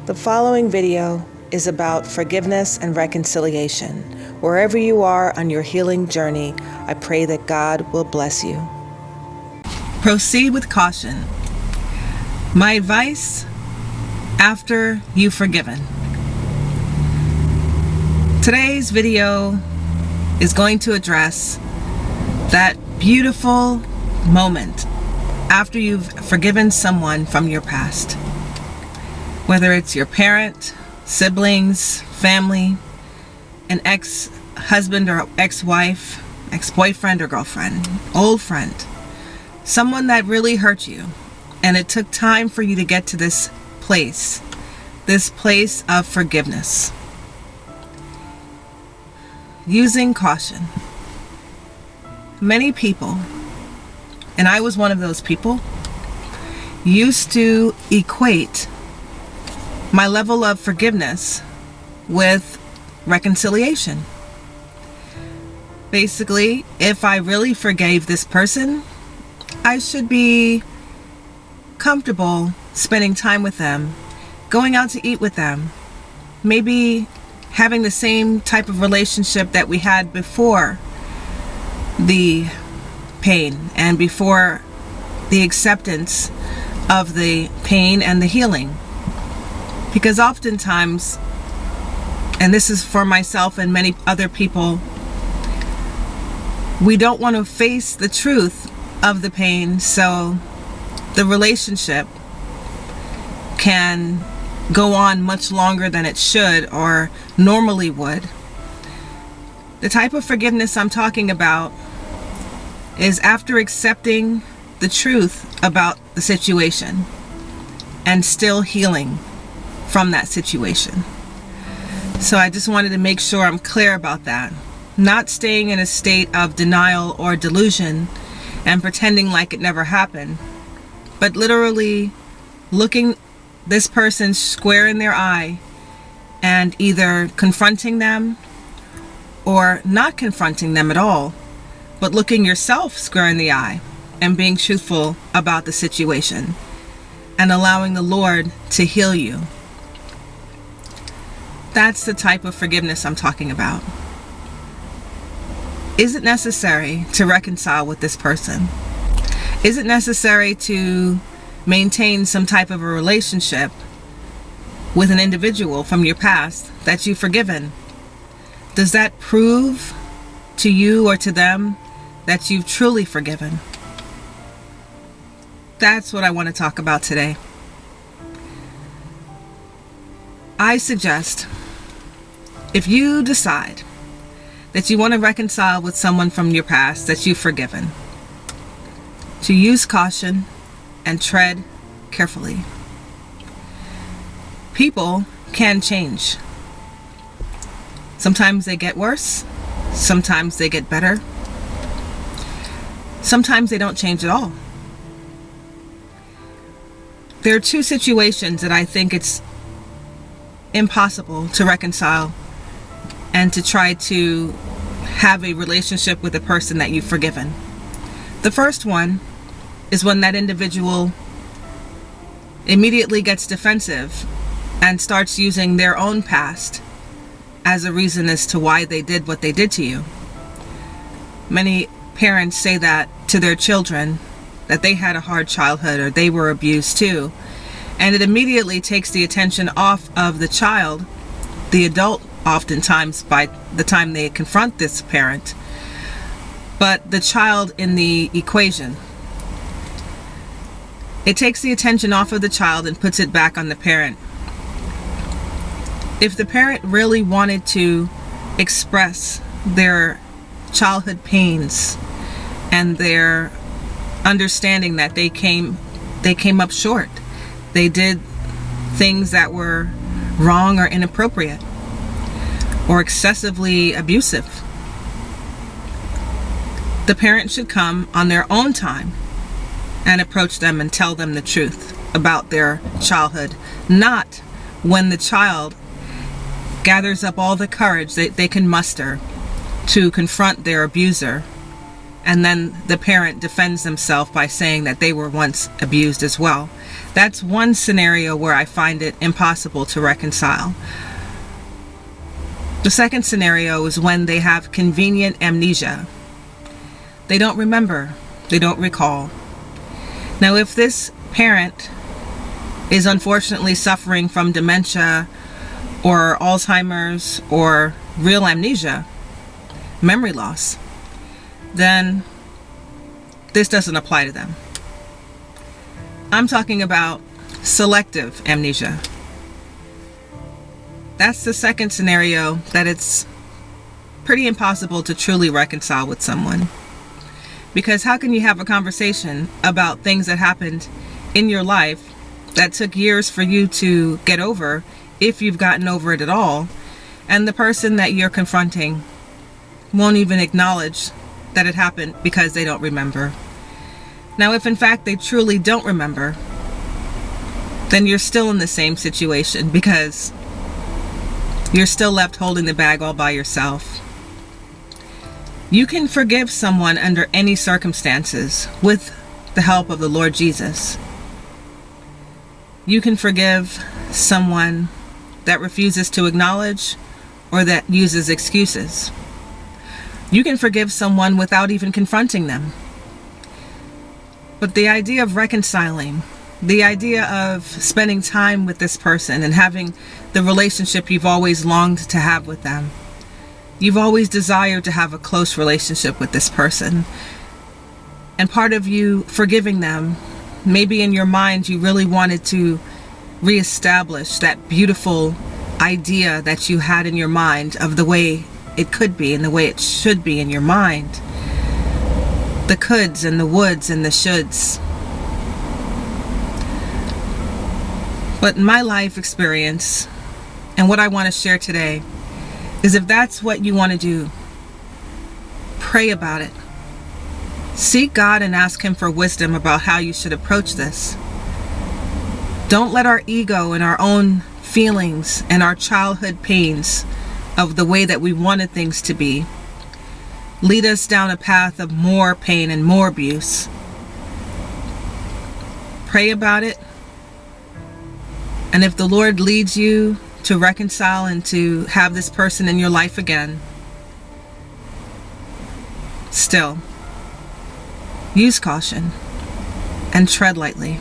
The following video is about forgiveness and reconciliation. Wherever you are on your healing journey, I pray that God will bless you. Proceed with caution. My advice after you've forgiven. Today's video is going to address that beautiful moment after you've forgiven someone from your past. Whether it's your parent, siblings, family, an ex-husband or ex-wife, ex-boyfriend or girlfriend, old friend, someone that really hurt you, and it took time for you to get to this place of forgiveness. Using caution. Many people, and I was one of those people, used to equate my level of forgiveness with reconciliation. Basically, if I really forgave this person, I should be comfortable spending time with them, going out to eat with them, maybe having the same type of relationship that we had before the pain and before the acceptance of the pain and the healing. Because oftentimes, and this is for myself and many other people, we don't want to face the truth of the pain, so the relationship can go on much longer than it should or normally would. The type of forgiveness I'm talking about is after accepting the truth about the situation and still healing from that situation. So I just wanted to make sure I'm clear about that. Not staying in a state of denial or delusion and pretending like it never happened, but literally looking this person square in their eye and either confronting them or not confronting them at all, but looking yourself square in the eye and being truthful about the situation and allowing the Lord to heal you. That's the type of forgiveness I'm talking about. Is it necessary to reconcile with this person? Is it necessary to maintain some type of a relationship with an individual from your past that you've forgiven? Does that prove to you or to them that you've truly forgiven? That's what I want to talk about today. I suggest, if you decide that you want to reconcile with someone from your past that you've forgiven, to use caution and tread carefully. People can change. Sometimes they get worse, sometimes they get better, sometimes they don't change at all. There are two situations that I think it's impossible to reconcile and to try to have a relationship with a person that you've forgiven. The first one is when that individual immediately gets defensive and starts using their own past as a reason as to why they did what they did to you. Many parents say that to their children, that they had a hard childhood or they were abused too, and it immediately takes the attention off of the child, the adult oftentimes by the time they confront this parent, but the child in the equation. It takes the attention off of the child and puts it back on the parent. If the parent really wanted to express their childhood pains and their understanding that they came up short, they did things that were wrong or inappropriate or excessively abusive, the parent should come on their own time and approach them and tell them the truth about their childhood, not when the child gathers up all the courage that they can muster to confront their abuser, and then the parent defends themselves by saying that they were once abused as well. That's one scenario where I find it impossible to reconcile. The second scenario is when they have convenient amnesia. They don't remember. They don't recall. Now, if this parent is unfortunately suffering from dementia or Alzheimer's or real amnesia, memory loss, then this doesn't apply to them. I'm talking about selective amnesia. That's the second scenario that it's pretty impossible to truly reconcile with someone. Because how can you have a conversation about things that happened in your life that took years for you to get over, if you've gotten over it at all, and the person that you're confronting won't even acknowledge that it happened because they don't remember? Now, if in fact they truly don't remember, then you're still in the same situation, because you're still left holding the bag all by yourself. You can forgive someone under any circumstances with the help of the Lord Jesus. You can forgive someone that refuses to acknowledge or that uses excuses. You can forgive someone without even confronting them. But the idea of reconciling, the idea of spending time with this person and having the relationship you've always longed to have with them. You've always desired to have a close relationship with this person. And part of you forgiving them, maybe in your mind you really wanted to reestablish that beautiful idea that you had in your mind of the way it could be and the way it should be in your mind. The coulds and the woulds and the shoulds. But in my life experience, and what I want to share today, is if that's what you want to do, pray about it. Seek God and ask Him for wisdom about how you should approach this. Don't let our ego and our own feelings and our childhood pains of the way that we wanted things to be lead us down a path of more pain and more abuse. Pray about it. And if the Lord leads you to reconcile and to have this person in your life again, still, use caution and tread lightly.